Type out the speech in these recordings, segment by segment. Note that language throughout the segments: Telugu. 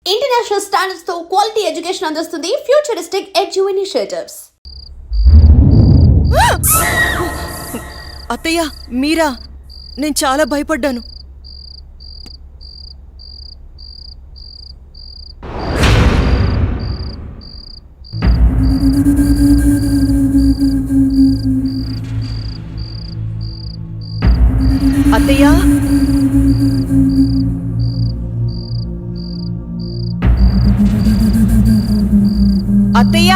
ఇంటర్నేషనల్ స్టాండర్డ్స్ తో క్వాలిటీ ఎడ్యుకేషన్ అందిస్తుంది ఫ్యూచరిస్టిక్ ఎడ్యు ఇనిషియేటివ్స్. అత్తయ్య మీరా? నేను చాలా భయపడ్డాను. అత్తయ్య అత్తయ్య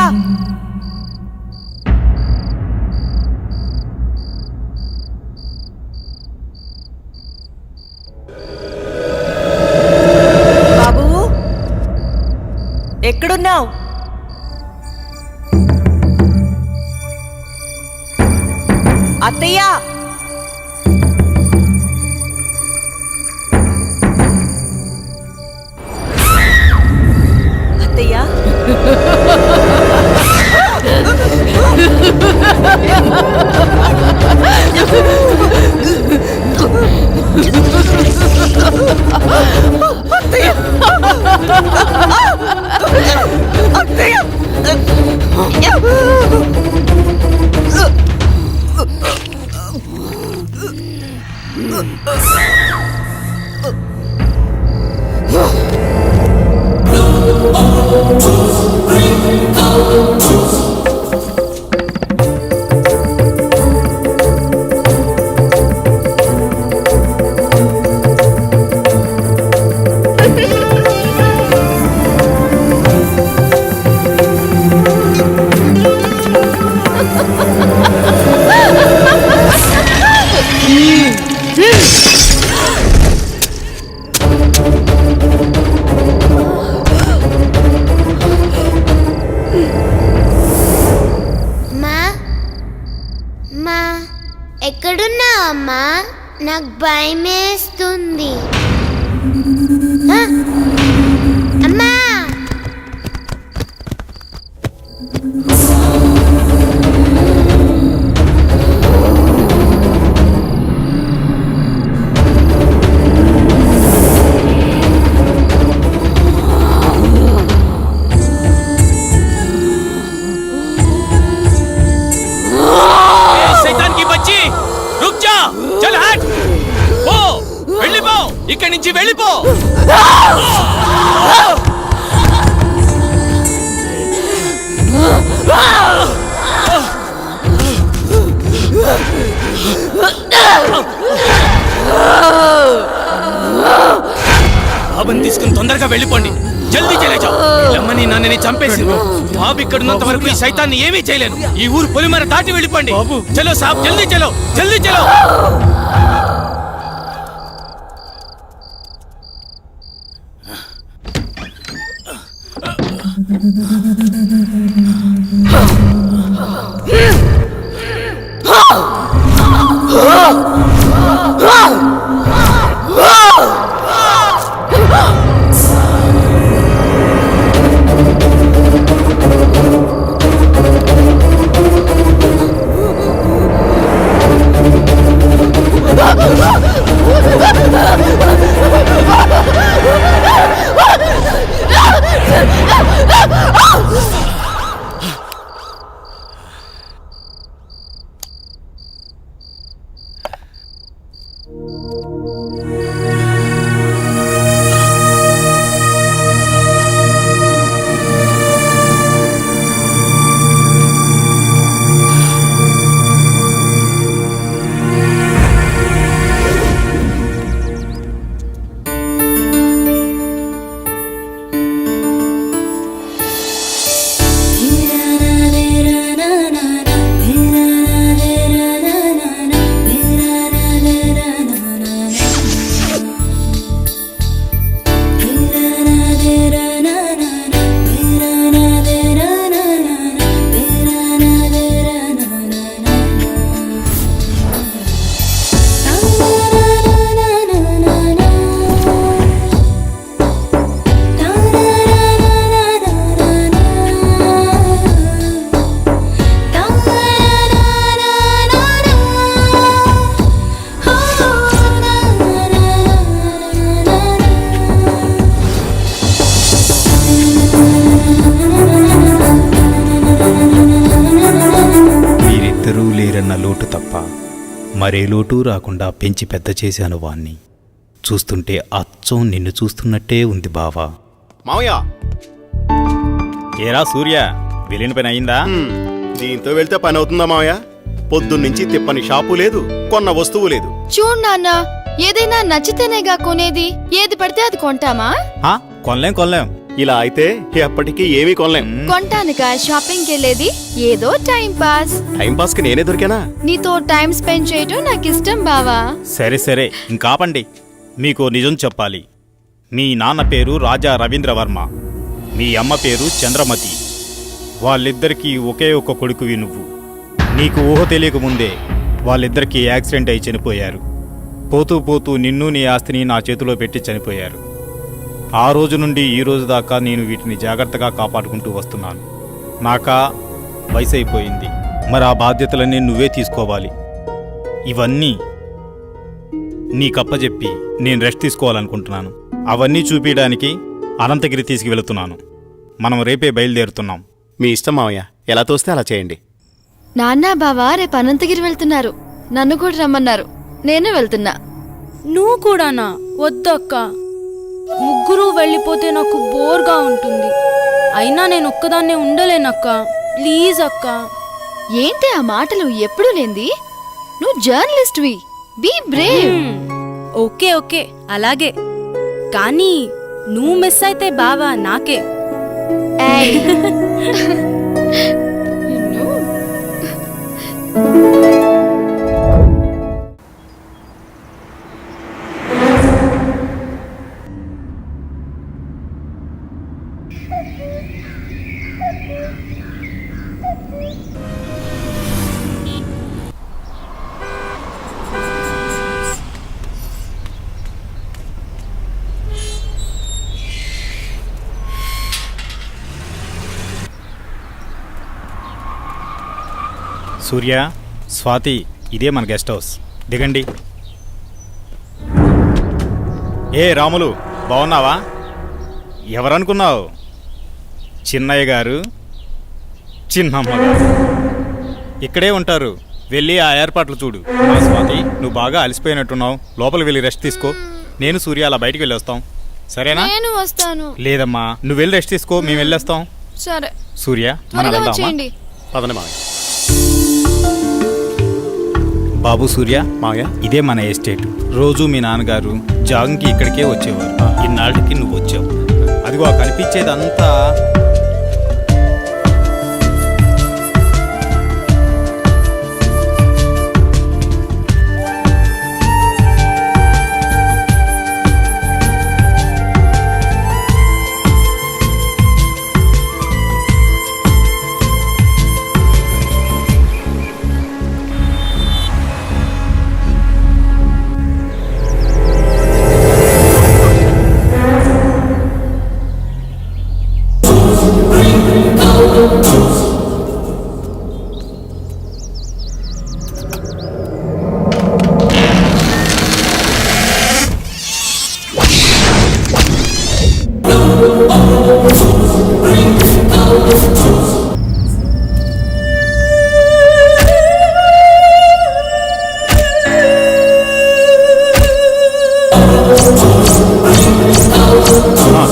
బాబు ఎక్కడున్నావు? అత్తయ్య అత్తయ్య ఎక్కడున్నావు అమ్మా? నాకు భయమేస్తుంది. అమ్మా ఇక్కడి నుంచి వెళ్ళిపో. బాబుని తీసుకుని తొందరగా వెళ్ళిపోండి. జల్దీ చెలేజా. అమ్మని నన్నని చంపేసి బాబు ఇక్కడున్నంత వరకు ఈ సైతాన్ని ఏమీ చేయలేను. ఈ ఊరు పొలిమర దాటి వెళ్ళిపోండి. చలో సాబ్, జల్దీ చలో, జల్దీ చలో. ఇద్దరూ లేరన్న లోటు తప్ప మరే లోటు రాకుండా పెంచి పెద్ద చేశాను వాణ్ణి. చూస్తుంటే అచ్చం నిన్ను చూస్తున్నట్టే ఉంది బావా. మావయ్య ఏరా సూర్య, వెళ్ళిన పని అయిందా? దీంతో వెళ్తే పని అవుతుందా మావయ్య? పొద్దున్నుంచి తిప్పని షాపు లేదు, కొన్న వస్తువు లేదు. చూడు నాన్న, ఏదైనా నచ్చితేనేగా కొనేది. ఏది పడితే అది కొంటామా? కొనలేం. ఇలా అయితే ఎప్పటికీ ఏమీ కొనలేం. కొంటానుగా షాపింగ్కి వెళ్ళేది. ఏదో టైం పాస్. టైం పాస్ కి నేనే దొరికానా? నీతో టైం స్పెండ్ చేయటం నాకు ఇష్టం బావా. సరే ఇంకాపండి. మీకు నిజం చెప్పాలి. మీ నాన్న పేరు రాజా రవీంద్రవర్మ, మీ అమ్మ పేరు చంద్రమతి. వాళ్ళిద్దరికీ ఒకే ఒక్క కొడుకువి నువ్వు. నీకు ఊహ తెలియకముందే వాళ్ళిద్దరికీ యాక్సిడెంట్ అయి చనిపోయారు. పోతూ నిన్ను నీ ఆస్తిని నా చేతిలో పెట్టి చనిపోయారు. ఆ రోజు నుండి ఈ రోజు దాకా నేను వీటిని జాగ్రత్తగా కాపాడుకుంటూ వస్తున్నాను. నాకా వయసు అయిపోయింది, మరి ఆ బాధ్యతలన్నీ నువ్వే తీసుకోవాలి. ఇవన్నీ నీకప్పచెప్పి నేను రెస్ట్ తీసుకోవాలనుకుంటున్నాను. అవన్నీ చూపించడానికి అనంతగిరి తీసుకువెళుతున్నాను. మనం రేపే బయలుదేరుతున్నాం. మీ ఇష్టం మావయ్య, ఎలా తోస్తే అలా చేయండి. నాన్న బావా రేపు అనంతగిరి వెళ్తున్నారు. నన్ను కూడా రమ్మన్నారు. నేను వెళ్తున్నా. నువ్వు కూడానా? వద్దక్క, ముగ్గురు వెళ్ళిపోతే నాకు బోర్గా ఉంటుంది. అయినా నేను ఒక్కదాన్నే ఉండలేనక్క. ప్లీజ్ అక్క. ఏంటి ఆ మాటలు? ఎప్పుడు లేంది. నువ్వు జర్నలిస్ట్వి. Be Brave. ఓకే అలాగే. కానీ నువ్వు మిస్ అయితే బావా నాకే. ఏయ్. సూర్య, స్వాతి, ఇదే మన గెస్ట్ హౌస్. దిగండి. ఏ రాములు, బాగున్నావా? ఎవరనుకున్నావు? చిన్నయ్య గారు, చిన్నమ్మ గారు ఇక్కడే ఉంటారు. వెళ్ళి ఆ ఏర్పాట్లు చూడు. స్వాతి, నువ్వు బాగా అలసిపోయినట్టున్నావు. లోపలికి వెళ్ళి రెస్ట్ తీసుకో. నేను సూర్య అలా బయటికి వెళ్ళి వస్తాం. సరేనా? నేను వస్తాను. లేదమ్మా, నువ్వు వెళ్ళి రెస్ట్ తీసుకో, మేము వెళ్ళొస్తాం. సరే. సూర్య, మనం త్వరగా వెళ్దామా? వచ్చేయండి. పదండి మావయ్య. బాబు సూర్య, మావయ్య ఇదే మన ఎస్టేట్. రోజు మీ నాన్నగారు జాగింగ్కి ఇక్కడికే వచ్చేవారు. ఇన్నాళ్ళకి నువ్వు వచ్చావు. అదిగో కనిపించేదంతా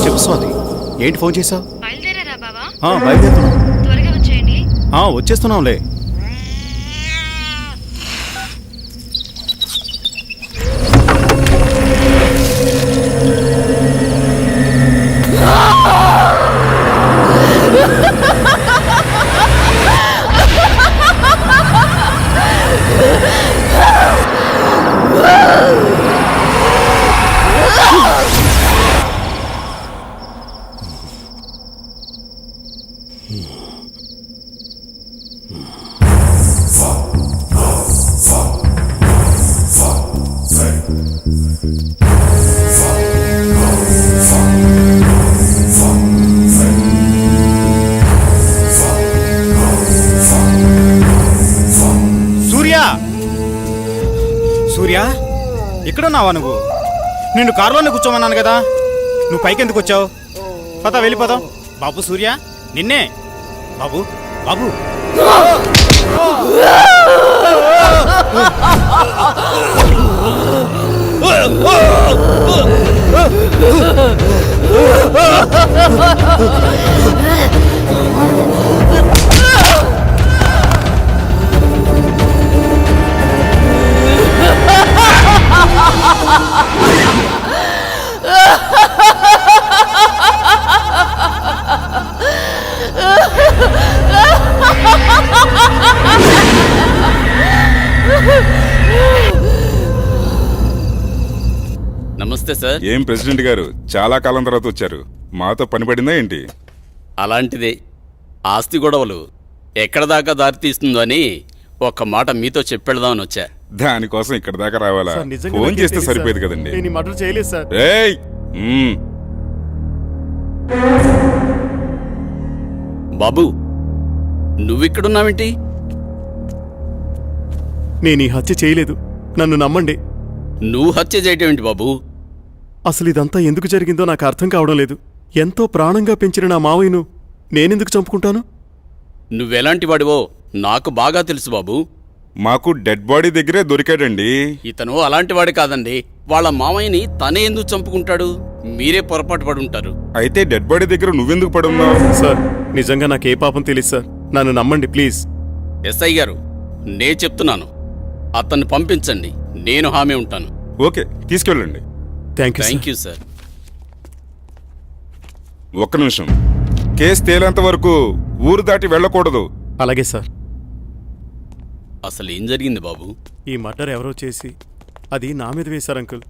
చెప్పు స్వాతి, ఏంటి ఫోన్ చేసావు? బయలుదేరారా బావా? బయలుదేరుతున్నాం. త్వరగా వచ్చేయండి. వచ్చేస్తున్నాంలే. సూర్య, ఇక్కడున్నావా నువ్వు? నిన్ను కారులోనే కూర్చోమన్నాను కదా, నువ్వు పైకి ఎందుకు వచ్చావు? పద వెళ్ళిపోదాం. బాబు సూర్య, నిన్నే. బాబు బాబు నమస్తే సార్. ఏం ప్రెసిడెంట్ గారు చాలా కాలం తర్వాత వచ్చారు, మాతో పని పడిందా ఏంటి? అలాంటిదే. ఆస్తి గొడవలు ఎక్కడ దాకా దారి తీస్తుందో అని ఒక్క మాట మీతో చెప్పెడదామని వచ్చా. దానికోసం ఇక్కడ దాకా రావాలా? సార్, నిజంగా ఫోన్ నాకేం చేస్తే తెలీదు సరిపోయేది సార్. కదండి. నేను ఈ మర్డర్ చేయలేదు సార్. ఏయ్! బాబు, నువ్విక్కడున్నావేంటి? నేను ఈ హత్య చేయలేదు, నన్ను నమ్మండి. నువ్వు హత్య చేయటం ఏంటి బాబు? అసలు ఇదంతా ఎందుకు జరిగిందో నాకు అర్థం కావడం లేదు. ఎంతో ప్రాణంగా పెంచిన నా మావయ్యను నేనెందుకు చంపుకుంటాను? నువ్వెలాంటి వాడివో నాకు బాగా తెలుసు బాబు. మాకు డెడ్ బాడీ దగ్గరే దొరికాడండి. ఇతను అలాంటి వాడి కాదండి. వాళ్ళ మామయ్యని తనే ఎందుకు చంపుకుంటాడు? మీరే పొరపాటు పడి ఉంటారు. అయితే డెడ్ బాడీ దగ్గర నువ్వెందుకు పడున్నావు? సార్, నిజంగా నాకే పాపం తెలియదు సార్, నన్ను నమ్మండి ప్లీజ్. ఎస్ఐ గారు, నే చెప్తున్నాను, అతన్ని పంపించండి. నేను హామీ ఉంటాను. ఓకే, తీసుకెళ్ళండి. Thank you sir. ఒక్క నిమిషం. కేసు తేలేంత వరకు ఊరు దాటి వెళ్ళకూడదు. అలాగే సార్. అసలు ఏం జరిగింది బాబు? ఈ మర్డర్ ఎవరో చేసి అది నా మీద వేశారు అంకుల్.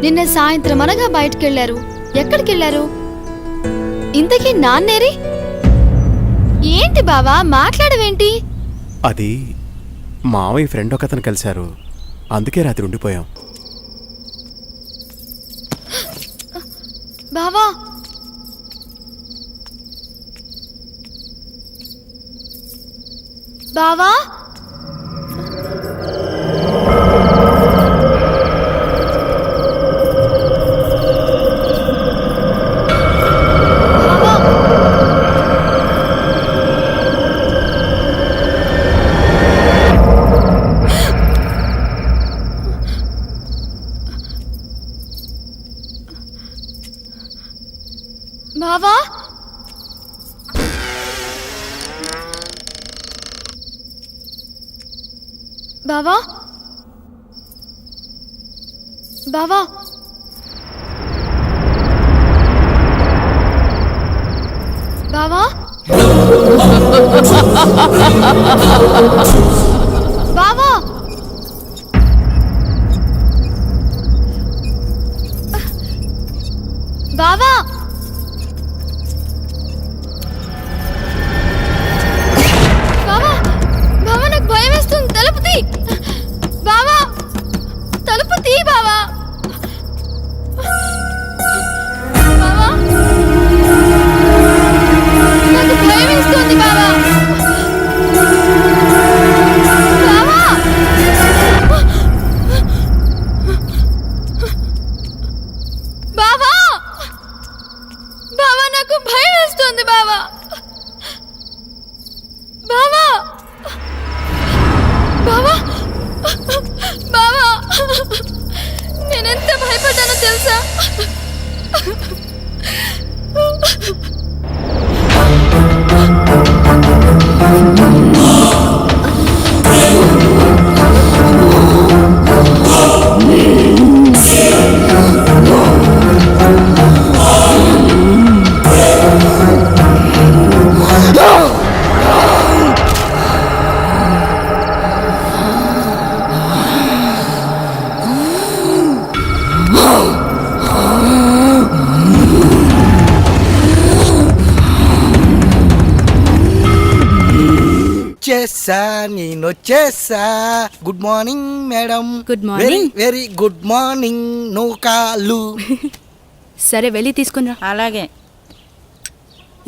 నిన్న సాయంత్రం అనగా బయటకెళ్లారు. ఎక్కడికెళ్లారు? ఇంతకీ నాన్నేరి? ఏంటి బావా మాట్లాడవేంటి? అది మావయ్య ఫ్రెండ్ ఒకతను కలిశారు, అందుకే రాత్రి ఉండిపోయాం. బావా, బావా, బావా, బావా, బావా, బావా, బావా, బావా, బావా, బావా, నాకు భయం వేస్తుంది. తలుపు తీ బావా, తలుపు తీ బావా, బావా, నాకు భయం వేస్తుంది బావా, బావా, బావా, బావా, నాకు భయం వేస్తుంది బావా, బావా, బావా, బావా, నేనెంత భయపడ్డానో తెలుసా? నేనొచ్చేసా. Good morning madam. Good morning. Very good morning. నూకాలు. సరే, వెళ్ళి తీసుకునిరా. అలాగే.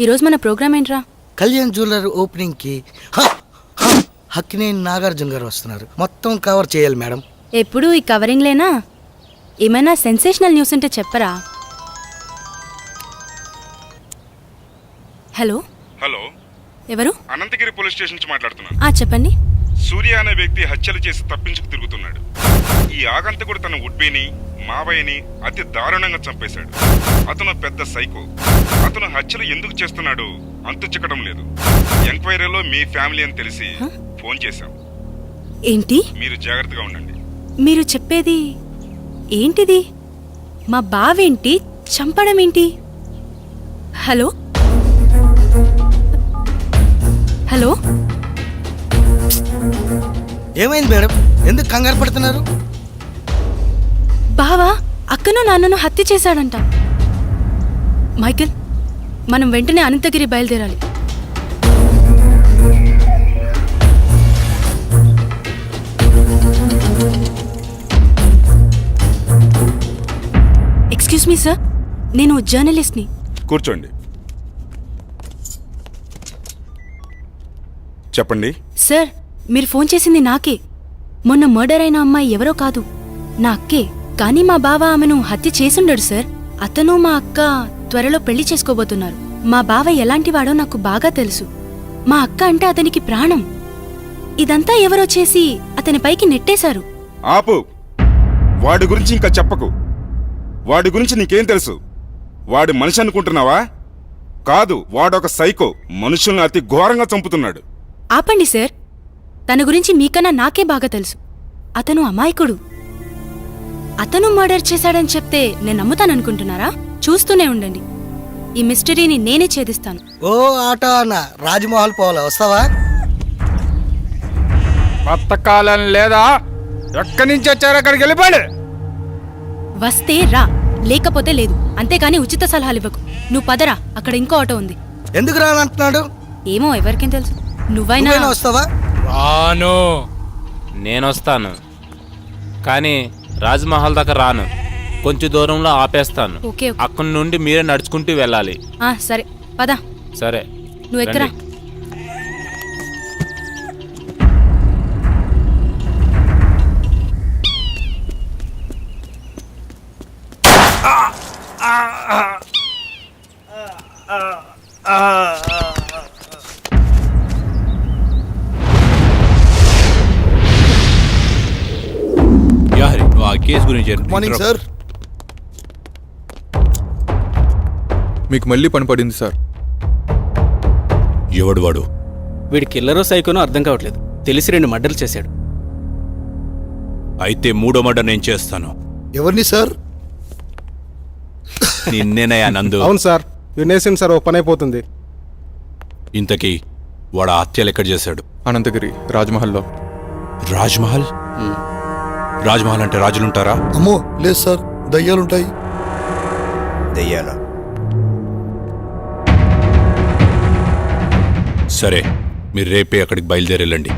ఈరోజు మన ప్రోగ్రామ్ ఏంట్రా? కళ్యాణ్ జ్యువెలర్ ఓపెనింగ్ కి హక్కినేని నాగార్జున గారు వస్తున్నారు. మొత్తం కవర్ చేయాలి మేడం. ఎప్పుడు ఈ కవరింగ్ లేనా? ఏమైనా సెన్సేషనల్ న్యూస్ ఉంటే చెప్పరా? హలో హలో, ఎవరు? అనంతగిరి పోలీస్ స్టేషన్ నుంచి మాట్లాడుతున్నాను. చెప్పండి. సూర్య అనే వ్యక్తి హత్యలు చేసి తప్పించుకు తిరుగుతున్నాడు. ఈ ఆగంతకుడు తన ఉడ్బీని మావయ్యని అతి దారుణంగా చంపేశాడు. అతను పెద్ద సైకో. అతను హత్యలు ఎందుకు చేస్తున్నాడు అంతు చిక్కడం లేదు. ఎంక్వైరీలో మీ ఫ్యామిలీ అని తెలిసి ఫోన్ చేశాం. ఏంటి మీరు జాగ్రత్తగా ఉండండి. మీరు చెప్పేది ఏంటిది? మా బావేంటి చంపడం ఏంటి? హలో హలో ఏమైంది మేడం? ఎందుకు కంగారు పడుతున్నారు? బావా అక్కను నాన్నను హత్య చేశాడంట. మైకేల్, మనం వెంటనే అనంతగిరి బయలుదేరాలి. ఎక్స్క్యూజ్ మీ సార్, నేను జర్నలిస్ట్ని. కూర్చోండి. చెప్పండి. సార్, మీరు ఫోన్ చేసింది నాకే. మొన్న మర్డర్ అయిన అమ్మాయి ఎవరో కాదు, నా అక్కే. కానీ మా బావ ఆమెను హత్య చేసుండడు సార్. అతను మా అక్క త్వరలో పెళ్లి చేసుకోబోతున్నారు. మా బావ ఎలాంటివాడో నాకు బాగా తెలుసు. మా అక్క అంటే అతనికి ప్రాణం. ఇదంతా ఎవరో చేసి అతని పైకి నెట్టేశారు. ఆపు. వాడి గురించి ఇంకా చెప్పకు. వాడి గురించి నీకేం తెలుసు? వాడి మనిషి అనుకుంటున్నావా? కాదు, వాడొక సైకో. మనుషుల్ని అతి ఘోరంగా చంపుతున్నాడు. ఆపండి సార్, తన గురించి మీకన్నా నాకే బాగా తెలుసు. అతను అమాయకుడు. అతను మర్డర్ చేశాడని చెప్తే నేను నమ్ముతాననుకుంటున్నారా? చూస్తూనే ఉండండి, ఈ మిస్టరీని నేనే ఛేదిస్తాను. ఓ ఆటో అన్న, రాజ్మహల్ పోవాలా, వస్తావా? బతకాలని లేదా? ఎక్కడి నుంచి వచ్చారు? అక్కడికి వెళ్ళిపోండి. వస్తే రా, లేకపోతే లేదు. అంతేకాని ఉచిత సలహాలు ఇవ్వకు. నువ్వు పదరా, అక్కడ ఇంకో ఆటో ఉంది. ఎందుకు రానంటున్నాడు? ఏమో, ఎవరికేం తెలుసు. నువ్వైనా వస్తావా? రాను. నేనొస్తాను, కానీ రాజ్మహల్ దాకా రాను. కొంచెం దూరంలో ఆపేస్తాను. Okay, okay. అక్కడి నుండి మీరే నడుచుకుంటూ వెళ్ళాలి. సరే పద. సరే, నువ్వు ఎక్కరా. రండి. నువ్వు ఆ కేసు గురించి మార్నింగ్ సార్. మీకు మళ్ళీ పని పడింది సార్. ఎవడు వాడు? వీడి కిల్లరో సైకోనో అర్థం కావట్లేదు. తెలిసి 2 మర్డర్లు చేశాడు. అయితే 3వ మర్డర్ నేను చేస్తాను. ఎవరిని సార్? నిన్నేనయ్యా నందు. అవును సార్, వినేసింది సార్. ఓ పని అయిపోతుంది. ఇంతకీ వాడు ఆ హత్యలు ఎక్కడ చేశాడు? అనంతగిరి రాజ్మహల్లో. రాజ్మహల్? రాజ్మహల్ అంటే రాజులుంటారా? అమ్మో లేదు సార్, దయ్యాలుంటాయి. దయ్యాల? సరే, మీరు రేపే అక్కడికి బయలుదేరెళ్ళండి.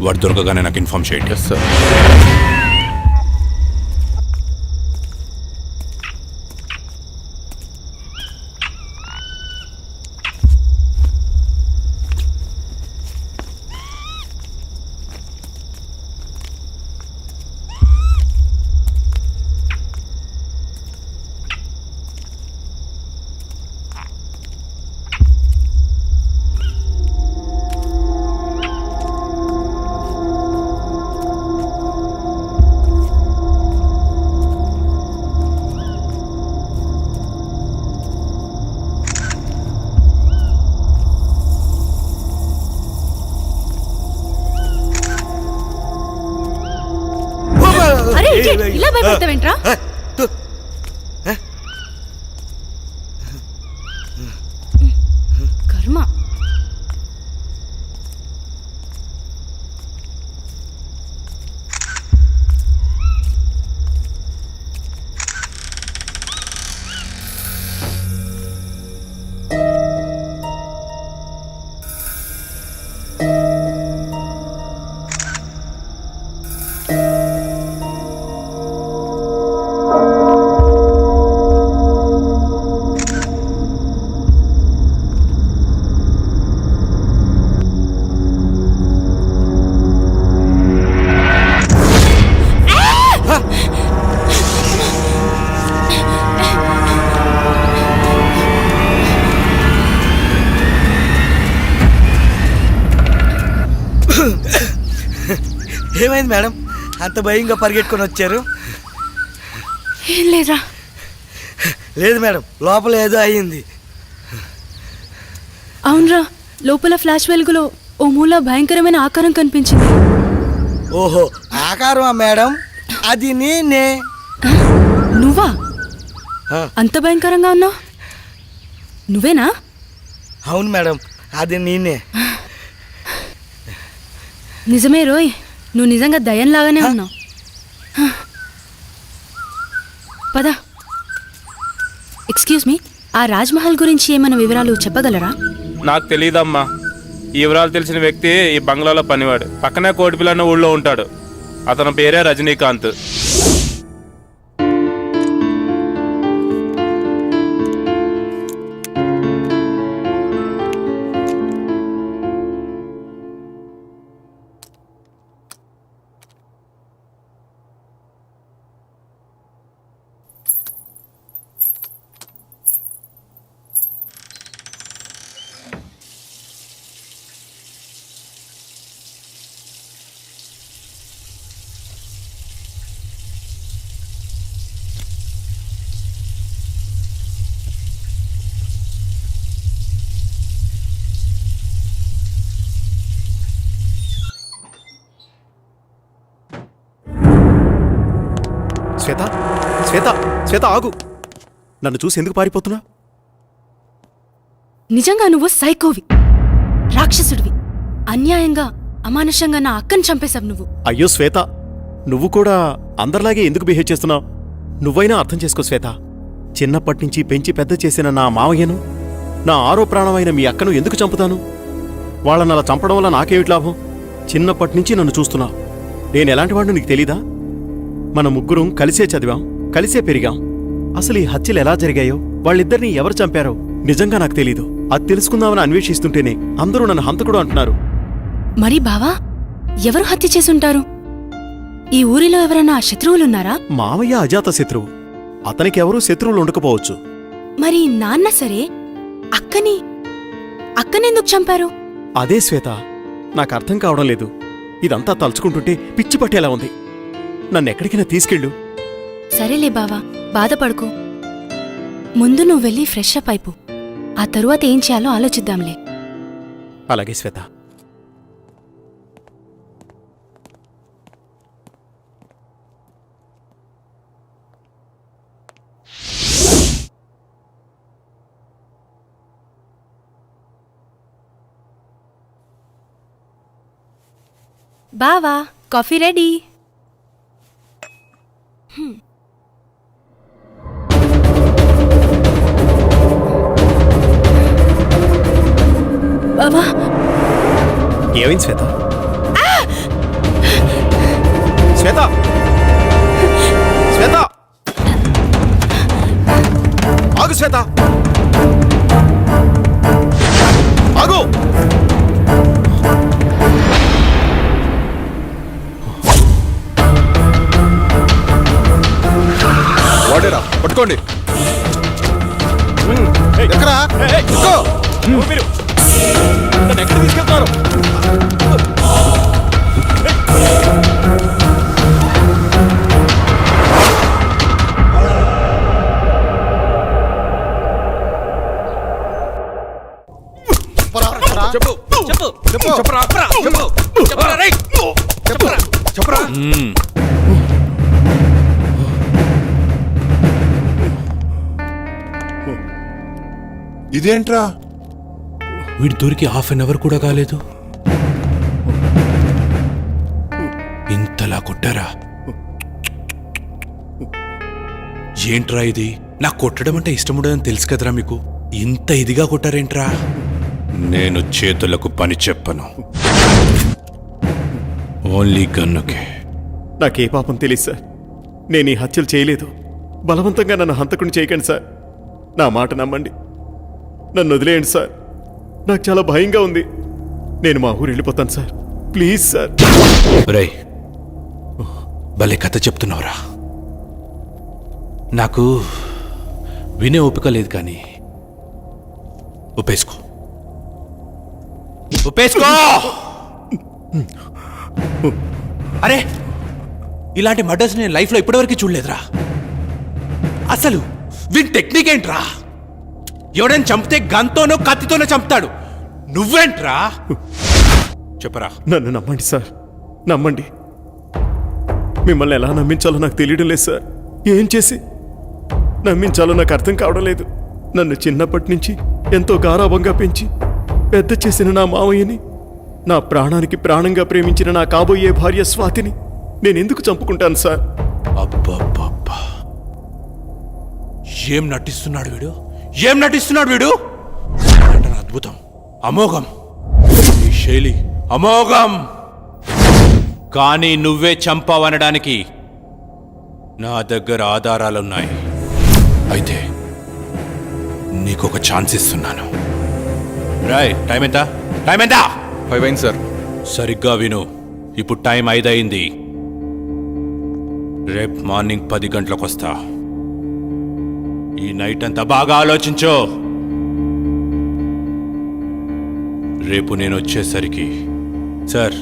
వాడు దొరకగానే నాకు ఇన్ఫార్మ్ చేయండి. సార్. అరే ఇలా భయపడతావేంట్రా? కర్మ. ఏమైంది మేడం అంత భయంగా పరిగెట్టుకొని వచ్చారు? ఏం లేదురా. లేదు మేడం, లోపల ఏదో అయ్యింది. అవునరా, లోపల ఫ్లాష్ వెలుగులో ఓ మూల భయంకరమైన ఆకారం కనిపించింది. ఓహో, ఆకారమా మేడం? అది నేనే. నువ్వా? అంత భయంకరంగా ఉన్నావు? నువ్వేనా? అవును మేడం, అది నేనే. నిజమే రోయ్, నువ్వు నిజంగా దయ్యంలాగానే ఉన్నావు. పద. ఎక్స్క్యూజ్ మీ, ఆ రాజ్మహల్ గురించి ఏమైనా వివరాలు చెప్పగలరా? నాకు తెలియదమ్మా. ఈ వివరాలు తెలిసిన వ్యక్తి ఈ బంగ్లాలో పనివాడు. పక్కనే కోటిపిల్ల అన్న ఊళ్ళో ఉంటాడు. అతని పేరే రజనీకాంత్. శ్వేత, శ్వేత, శ్వేత ఆగు. నన్ను చూసి ఎందుకు పారిపోతున్నా? నిజంగా నువ్వు సైకోవి, రాక్షసుడివి. అన్యాయంగా అమానుషంగా నా అక్కని చంపేశావు నువ్వు. అయ్యో శ్వేత, నువ్వు కూడా అందరిలాగే ఎందుకు బిహేవ్ చేస్తున్నావు? నువ్వైనా అర్థం చేసుకో శ్వేత. చిన్నప్పటినుంచి పెంచి పెద్ద చేసిన నా మావయ్యను, నా ఆరో ప్రాణమైన మీ అక్కను ఎందుకు చంపుతాను? వాళ్ళని అలా చంపడం వల్ల నాకేమిటి లాభం? చిన్నప్పటినుంచి నన్ను చూస్తున్నావు. నేను ఎలాంటి వాడిని నీకు తెలీదా? మన ముగ్గురం కలిసే చదివాం, కలిసే పెరిగాం. అసలు ఈ హత్యలు ఎలా జరిగాయో, వాళ్ళిద్దరినీ ఎవరు చంపారో నిజంగా నాకు తెలీదు. అది తెలుసుకుందామని అన్వేషిస్తుంటేనే అందరూ నన్ను హంతకుడు అంటున్నారు. మరి బావా, ఎవరు హత్య చేసుంటారు? ఈ ఊరిలో ఎవరైనా శత్రువులున్నారా? మావయ్య అజాత శత్రువు. అతనికెవరూ శత్రువులు ఉండకపోవచ్చు. మరి నాన్న సరే, అక్కనెందుకు చంపారు? అదే శ్వేత, నాకు అర్థం కావడం లేదు. ఇదంతా తలుచుకుంటుంటే పిచ్చి పట్టేలా ఉంది. నన్నెక్కడికైనా తీసుకెళ్ళు. సరేలే బావా, బాధపడుకో. ముందు నువ్వు వెళ్ళి ఫ్రెష్ అప్ అయిపో. ఆ తరువాత ఏం చేయాలో ఆలోచిద్దాంలే. అలాగే శ్వేత. బావా, కాఫీ రెడీ. బావా, ఏమైంది శ్వేత? శ్వేత, శ్వేత, ఆగు శ్వేత, ఆగు. వాడేరా, పట్టుకోండి. ఎక్కడా? మీరు నన్ను ఎక్కడ తీసుకెళ్తున్నారు? చెప్పు, చెప్పు, చెప్పు, చెప్పరా, చెప్పు, చెప్పరా, రేయ్, చెప్పరా, చెప్పరా. ఇదేంట్రా? వీడి దొరికి హాఫ్ అన్ అవర్ కూడా కాలేదు, ఇంతలా కొట్టారా? ఏంట్రా ఇది? నాకు కొట్టడం అంటే ఇష్టం ఉండదని తెలుసు కదరా మీకు. ఇంత ఇదిగా కొట్టారేంట్రా? నేను చేతులకు పని చెప్పను, ఓన్లీ గన్నుకే. నాకే పాపం తెలియదు సార్. నేను ఈ హత్యలు చేయలేదు. బలవంతంగా నన్ను హంతకుని చేయకండి సార్. నా మాట నమ్మండి. నన్ను వదిలేయండి సార్. నాకు చాలా భయంగా ఉంది. నేను మా ఊరు వెళ్ళిపోతాను సార్. Please sir. రేయ్, భలే కథ చెప్తున్నావురా. నాకు వినే ఓపిక లేదు, కానీ ఒప్పేసుకో, ఒప్పేసుకో. అరే ఇలాంటి మర్డర్స్ నేను లైఫ్లో ఇప్పటివరకు చూడలేదురా. అసలు వీని టెక్నిక్ ఏంట్రా? ఎవడైనా చంపితే గన్తోనో కత్తితోనో చంపుతాడు, నువ్వేంట్రా? చెప్పరా. నన్ను నమ్మండి సార్, నమ్మండి. మిమ్మల్ని ఎలా నమ్మించాలో నాకు తెలియడం లేదు సార్. ఏం చేసి నమ్మించాలో నాకు అర్థం కావడం లేదు. నన్ను చిన్నప్పటి నుంచి ఎంతో గారాబంగా పెంచి పెద్ద చేసిన నా మావయ్యని, నా ప్రాణానికి ప్రాణంగా ప్రేమించిన నా కాబోయే భార్య స్వాతిని నేను ఎందుకు చంపుకుంటాను సార్? అబ్బబ్బబ్బా, ఏం నటిస్తున్నాడు వీడు, ఏం నటిస్తున్నాడు వీడు! నటన అద్భుతం, అమోఘం, ఈ శైలి అమోఘం. కానీ నువ్వే చంపావనడానికి నా దగ్గర ఆధారాలున్నాయి. అయితే నీకొక ఛాన్స్ ఇస్తున్నాను. రాయ్, టైం ఎంత? టైం ఎంత? 5 అయింది సార్. సరిగ్గా విను, ఇప్పుడు టైం 5 అయింది. రేపు మార్నింగ్ 10 గంటలకు వస్తా. ఈ నైట్ అంతా బాగా ఆలోచించో. రేపు నేను వచ్చేసరికి, సార్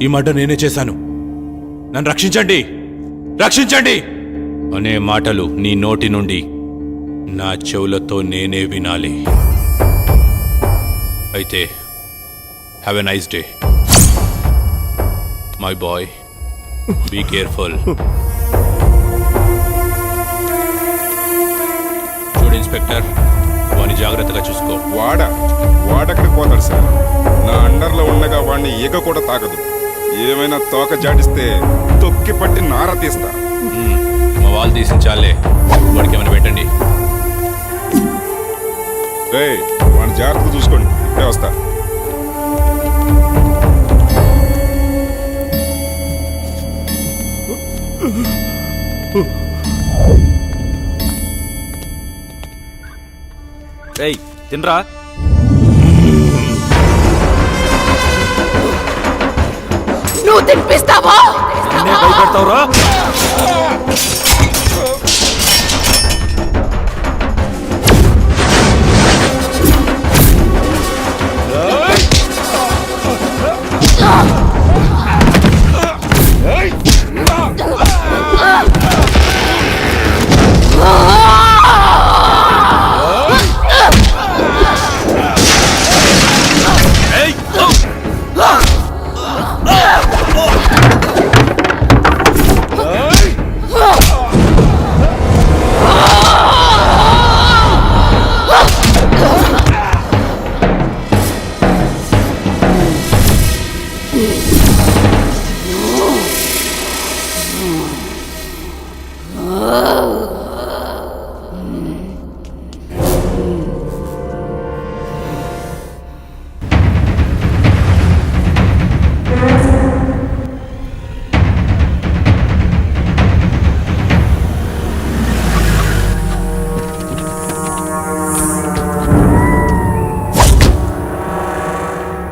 ఈ మర్డర్ నేనే చేశాను, నన్ను రక్షించండి, రక్షించండి అనే మాటలు నీ నోటి నుండి నా చెవులతో నేనే వినాలి. అయితే have a nice day my boy, be careful. చూడు ఇన్స్పెక్టర్, వాడిని జాగ్రత్తగా చూసుకో. వాడెక్కడికి పోతాడు సార్? నా అండర్లో ఉండగా వాడిని ఈగ కూడా తాకదు. ఏమైనా తోక జాడిస్తే తొక్కి పట్టి నార తీస్తా. మా వాళ్ళు తీసిన చాలే, వాడికి ఏమైనా పెట్టండి. వాడిని జాగ్రత్తగా చూసుకోండి, ఇప్పుడే వస్తా. తినరా. నువ్వు తినిపిస్తావా? భయపెడతావురా?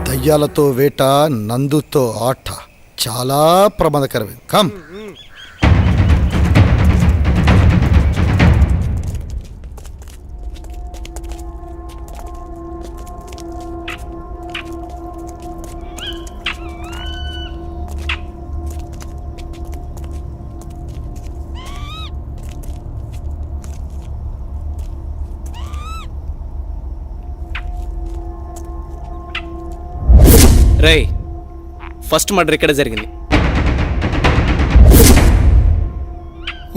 దయ్యాలతో వేట, నందుతో ఆట చాలా ప్రమాదకరమే. కమ్. రేయ్, ఫస్ట్ మర్డర్ ఇక్కడ జరిగింది.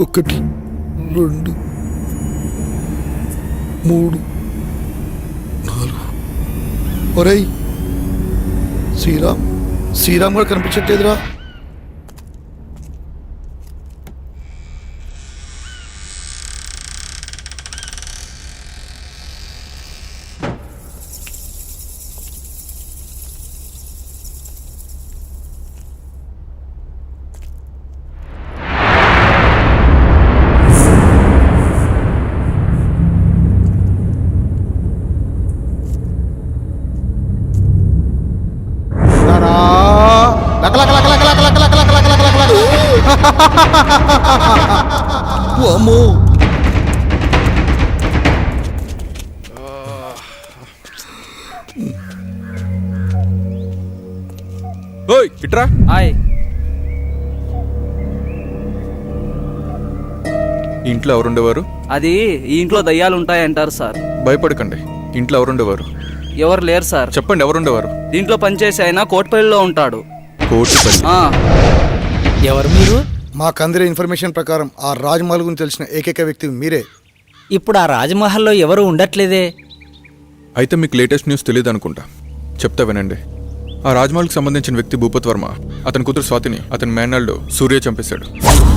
1 2 3 4. ఒరేయ్, శ్రీరామ్ కూడా కనిపించట్లేదురా. అమ్మో, ఇట్రా. ఇంట్లో ఎవరుండేవారు? అది ఈ ఇంట్లో దయ్యాలు ఉంటాయంటారు సార్. భయపడకండి, ఇంట్లో ఎవరుండేవారు? ఎవరు లేరు సార్. చెప్పండి, ఎవరుండేవారు? దీంట్లో పనిచేసి ఆయన కోటిపల్లిలో ఉంటాడు. కోటిపల్లి? ఎవరు మీరు? మాకు అందిన ఇన్ఫర్మేషన్ ప్రకారం ఆ రాజ్మహల్ గురించి తెలిసిన ఏకైక వ్యక్తి మీరే. ఇప్పుడు ఆ రాజ్మహల్లో ఎవరు ఉండట్లేదే. అయితే మీకు లేటెస్ట్ న్యూస్ తెలియదు అనుకుంటా. చెప్తా వినండి. ఆ రాజ్మహల్కి సంబంధించిన వ్యక్తి భూపత్ వర్మ, అతని కూతురు స్వాతిని అతని మేనల్డ్ సూర్య చంపేశాడు.